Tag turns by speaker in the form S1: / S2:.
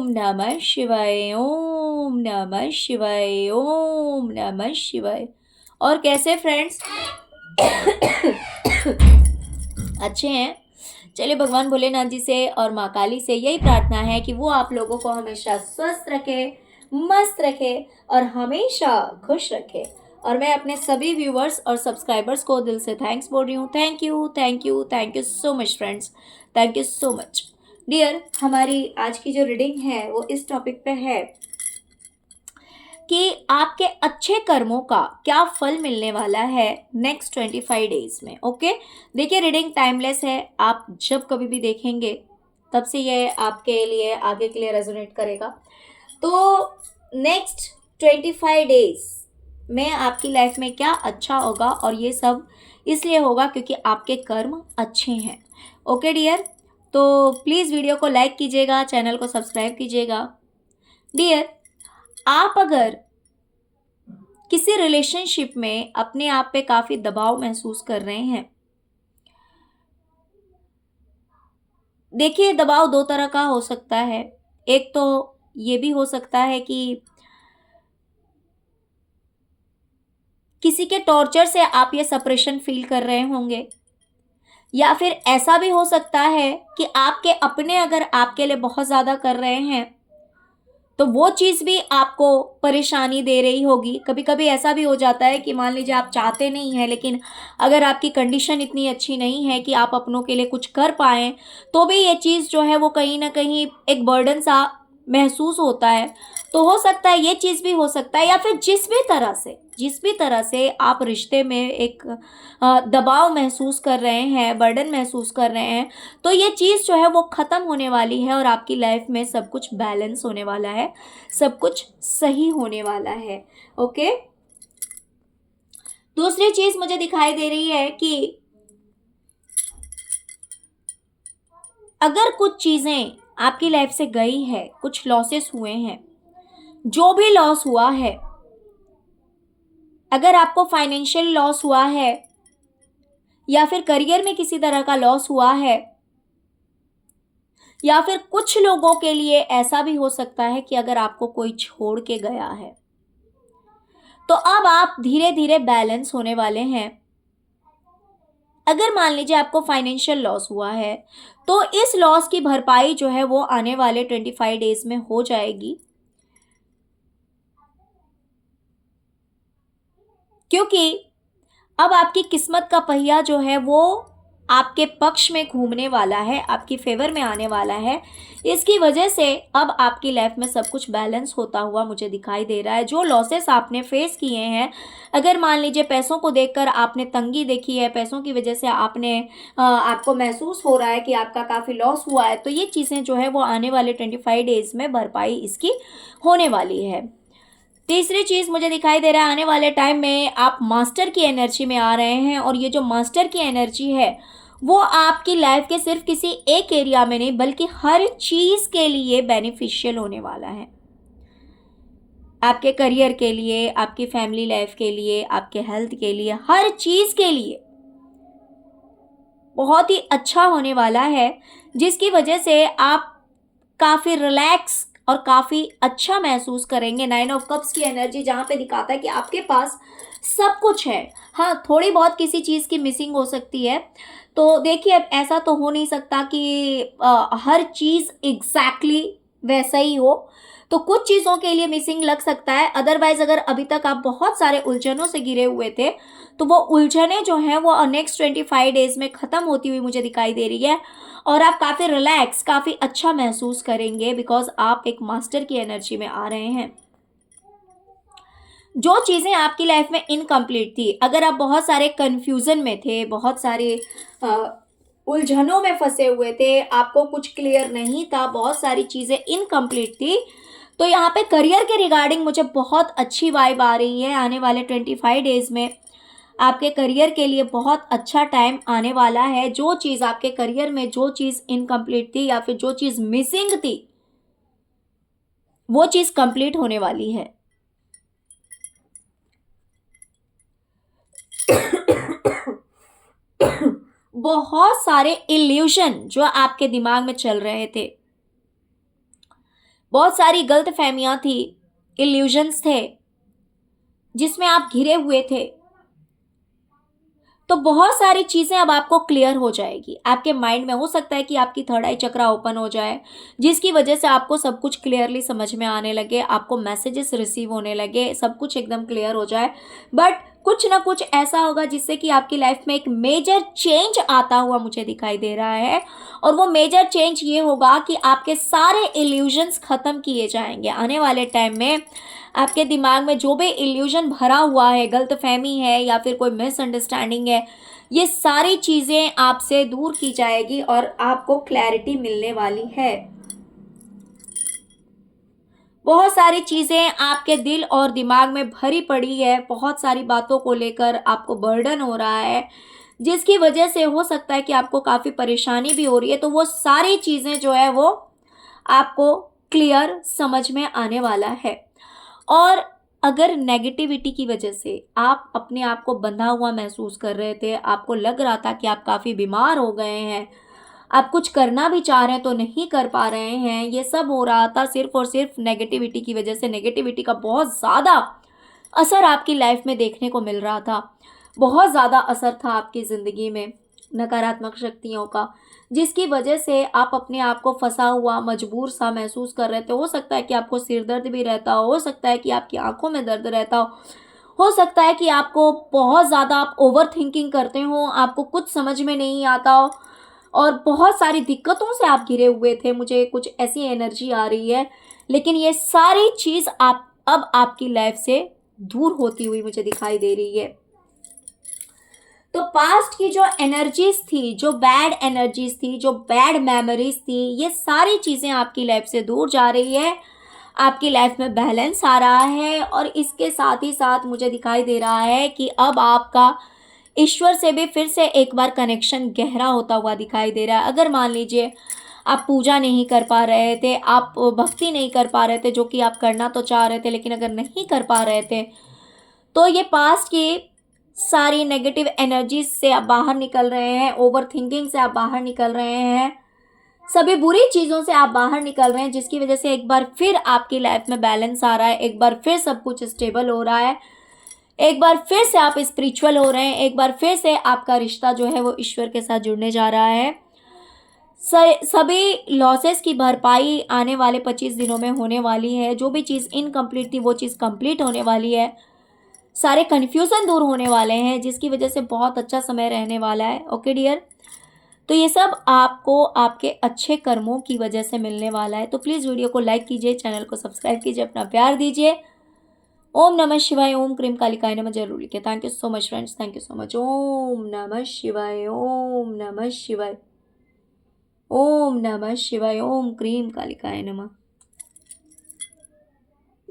S1: नमः शिवाय, ओम नमः शिवाय, ओम नमः शिवाय। और कैसे फ्रेंड्स? अच्छे हैं? चलिए भगवान भोलेनाथ जी से और माँ काली से यही प्रार्थना है कि वो आप लोगों को हमेशा स्वस्थ रखे, मस्त रखे और हमेशा खुश रखे। और मैं अपने सभी व्यूवर्स और सब्सक्राइबर्स को दिल से थैंक्स बोल रही हूँ। Thank you, thank you, thank you so much friends. Thank you so much dear. हमारी आज की जो रीडिंग है वो इस टॉपिक पे है कि आपके अच्छे कर्मों का क्या फल मिलने वाला है नेक्स्ट 25 डेज में। ओके, देखिए रीडिंग टाइमलेस है, आप जब कभी भी देखेंगे तब से ये आपके लिए आगे के लिए रेजोनेट करेगा। तो नेक्स्ट 25 डेज में आपकी लाइफ में क्या अच्छा होगा, और ये सब इसलिए होगा क्योंकि आपके कर्म अच्छे हैं। ओके डियर, तो प्लीज़ वीडियो को लाइक कीजिएगा, चैनल को सब्सक्राइब कीजिएगा। डियर, आप अगर किसी रिलेशनशिप में अपने आप पे काफ़ी दबाव महसूस कर रहे हैं, देखिए दबाव दो तरह का हो सकता है। एक तो ये भी हो सकता है कि किसी के टॉर्चर से आप ये सेपरेशन फील कर रहे होंगे, या फिर ऐसा भी हो सकता है कि आपके अपने अगर आपके लिए बहुत ज़्यादा कर रहे हैं तो वो चीज़ भी आपको परेशानी दे रही होगी। कभी कभी ऐसा भी हो जाता है कि मान लीजिए आप चाहते नहीं हैं, लेकिन अगर आपकी कंडीशन इतनी अच्छी नहीं है कि आप अपनों के लिए कुछ कर पाएँ, तो भी ये चीज़ जो है वो कहीं ना कहीं एक बर्डन सा महसूस होता है। तो हो सकता है ये चीज़ भी हो सकता है, या फिर जिस भी तरह से आप रिश्ते में एक दबाव महसूस कर रहे हैं, बर्डन महसूस कर रहे हैं, तो ये चीज़ जो है वो ख़त्म होने वाली है और आपकी लाइफ में सब कुछ बैलेंस होने वाला है, सब कुछ सही होने वाला है। ओके, दूसरी चीज़ मुझे दिखाई दे रही है कि अगर कुछ चीज़ें आपकी लाइफ से गई है, कुछ लॉसेस हुए हैं, जो भी लॉस हुआ है, अगर आपको फाइनेंशियल लॉस हुआ है या फिर करियर में किसी तरह का लॉस हुआ है, या फिर कुछ लोगों के लिए ऐसा भी हो सकता है कि अगर आपको कोई छोड़ के गया है, तो अब आप धीरे धीरे बैलेंस होने वाले हैं। अगर मान लीजिए आपको फाइनेंशियल लॉस हुआ है, तो इस लॉस की भरपाई जो है वो आने वाले 25 डेज में हो जाएगी, क्योंकि अब आपकी किस्मत का पहिया जो है वो आपके पक्ष में घूमने वाला है, आपकी फेवर में आने वाला है। इसकी वजह से अब आपकी लाइफ में सब कुछ बैलेंस होता हुआ मुझे दिखाई दे रहा है। जो लॉसेस आपने फेस किए हैं, अगर मान लीजिए पैसों को देखकर आपने तंगी देखी है, पैसों की वजह से आपको महसूस हो रहा है कि आपका काफ़ी लॉस हुआ है, तो ये चीज़ें जो है वो आने वाले 25 डेज में भरपाई इसकी होने वाली है। तीसरी चीज़ मुझे दिखाई दे रहा है, आने वाले टाइम में आप मास्टर की एनर्जी में आ रहे हैं, और ये जो मास्टर की एनर्जी है वो आपकी लाइफ के सिर्फ किसी एक एरिया में नहीं बल्कि हर चीज़ के लिए बेनिफिशियल होने वाला है। आपके करियर के लिए, आपकी फैमिली लाइफ के लिए, आपके हेल्थ के लिए, हर चीज़ के लिए बहुत ही अच्छा होने वाला है, जिसकी वजह से आप काफ़ी रिलैक्स और काफ़ी अच्छा महसूस करेंगे। 9 ऑफ कप्स की एनर्जी जहाँ पे दिखाता है कि आपके पास सब कुछ है। हाँ, थोड़ी बहुत किसी चीज़ की मिसिंग हो सकती है। तो देखिए, अब ऐसा तो हो नहीं सकता कि हर चीज़ एग्जैक्टली वैसा ही हो, तो कुछ चीज़ों के लिए मिसिंग लग सकता है। अदरवाइज अगर अभी तक आप बहुत सारे उलझनों से घिरे हुए थे, तो वो उलझने जो हैं वो नेक्स्ट 25 डेज में ख़त्म होती हुई मुझे दिखाई दे रही है, और आप काफ़ी रिलैक्स, काफ़ी अच्छा महसूस करेंगे, बिकॉज आप एक मास्टर की एनर्जी में आ रहे हैं। जो चीज़ें आपकी लाइफ में इनकम्प्लीट थी, अगर आप बहुत सारे कन्फ्यूज़न में थे, बहुत सारे उलझनों में फंसे हुए थे, आपको कुछ क्लियर नहीं था, बहुत सारी चीज़ें इनकम्प्लीट थी, तो यहाँ पे करियर के रिगार्डिंग मुझे बहुत अच्छी वाइब आ रही है। आने वाले 25 डेज में आपके करियर के लिए बहुत अच्छा टाइम आने वाला है। जो चीज़ आपके करियर में, जो चीज़ इनकम्प्लीट थी या फिर जो चीज़ मिसिंग थी, वो चीज़ कंप्लीट होने वाली है। बहुत सारे इल्यूशन जो आपके दिमाग में चल रहे थे, बहुत सारी गलत फहमियाँ थी, इल्यूजन्स थे, जिसमें आप घिरे हुए थे। तो बहुत सारी चीज़ें अब आपको क्लियर हो जाएगी आपके माइंड में। हो सकता है कि आपकी थर्ड आई चक्रा ओपन हो जाए, जिसकी वजह से आपको सब कुछ क्लियरली समझ में आने लगे, आपको मैसेजेस रिसीव होने लगे, सब कुछ एकदम क्लियर हो जाए। बट कुछ ना कुछ ऐसा होगा जिससे कि आपकी लाइफ में एक मेजर चेंज आता हुआ मुझे दिखाई दे रहा है। और वो मेजर चेंज ये होगा कि आपके सारे इल्यूजन्स खत्म किए जाएंगे आने वाले टाइम में। आपके दिमाग में जो भी इल्यूजन भरा हुआ है, गलतफहमी है या फिर कोई मिसअंडरस्टैंडिंग है, ये सारी चीज़ें आपसे दूर की जाएगी और आपको क्लैरिटी मिलने वाली है। बहुत सारी चीज़ें आपके दिल और दिमाग में भरी पड़ी है, बहुत सारी बातों को लेकर आपको बर्डन हो रहा है, जिसकी वजह से हो सकता है कि आपको काफ़ी परेशानी भी हो रही है। तो वो सारी चीज़ें जो है वो आपको क्लियर समझ में आने वाला है। और अगर नेगेटिविटी की वजह से आप अपने आप को बंधा हुआ महसूस कर रहे थे, आपको लग रहा था कि आप काफ़ी बीमार हो गए हैं, आप कुछ करना भी चाह रहे हैं तो नहीं कर पा रहे हैं, ये सब हो रहा था सिर्फ और सिर्फ नेगेटिविटी की वजह से। नेगेटिविटी का बहुत ज़्यादा असर आपकी लाइफ में देखने को मिल रहा था, बहुत ज़्यादा असर था आपकी ज़िंदगी में नकारात्मक शक्तियों का, जिसकी वजह से आप अपने आप को फंसा हुआ मजबूर सा महसूस कर रहे थे। हो सकता है कि आपको सिर दर्द भी रहता हो सकता है कि आपकी आंखों में दर्द रहता हो सकता है कि आपको बहुत ज़्यादा आप ओवर थिंकिंग करते हो, आपको कुछ समझ में नहीं आता हो और बहुत सारी दिक्कतों से आप घिरे हुए थे। मुझे कुछ ऐसी एनर्जी आ रही है, लेकिन ये सारी चीज़ आप अब आपकी लाइफ से दूर होती हुई मुझे दिखाई दे रही है। तो पास्ट की जो एनर्जीज थी, जो बैड एनर्जीज थी, जो बैड मेमोरीज थी, ये सारी चीज़ें आपकी लाइफ से दूर जा रही है, आपकी लाइफ में बैलेंस आ रहा है। और इसके साथ ही साथ मुझे दिखाई दे रहा है कि अब आपका ईश्वर से भी फिर से एक बार कनेक्शन गहरा होता हुआ दिखाई दे रहा है। अगर मान लीजिए आप पूजा नहीं कर पा रहे थे, आप भक्ति नहीं कर पा रहे थे, जो कि आप करना तो चाह रहे थे, लेकिन अगर नहीं कर पा रहे थे, तो ये पास्ट की सारी नेगेटिव एनर्जीज से आप बाहर निकल रहे हैं, ओवर थिंकिंग से आप बाहर निकल रहे हैं, सभी बुरी चीज़ों से आप बाहर निकल रहे हैं, जिसकी वजह से एक बार फिर आपकी लाइफ में बैलेंस आ रहा है, एक बार फिर सब कुछ स्टेबल हो रहा है, एक बार फिर से आप स्पिरिचुअल हो रहे हैं, एक बार फिर से आपका रिश्ता जो है वो ईश्वर के साथ जुड़ने जा रहा है। सभी लॉसेस की भरपाई आने वाले 25 दिनों में होने वाली है। जो भी चीज़ इनकम्प्लीट थी वो चीज़ कंप्लीट होने वाली है, सारे कन्फ्यूज़न दूर होने वाले हैं, जिसकी वजह से बहुत अच्छा समय रहने वाला है। ओके डियर, तो ये सब आपको आपके अच्छे कर्मों की वजह से मिलने वाला है। तो प्लीज़ वीडियो को लाइक कीजिए, चैनल को सब्सक्राइब कीजिए, अपना प्यार दीजिए। ओम नमः शिवाय, ओम क्रीम कालिकाय नमः जरूर लिखिए। Thank you so much friends, thank you so much. ओम नमः शिवाय, ओम नमः शिवाय, ओम नमः शिवाय, ओम क्रीम कालिकाय नमः।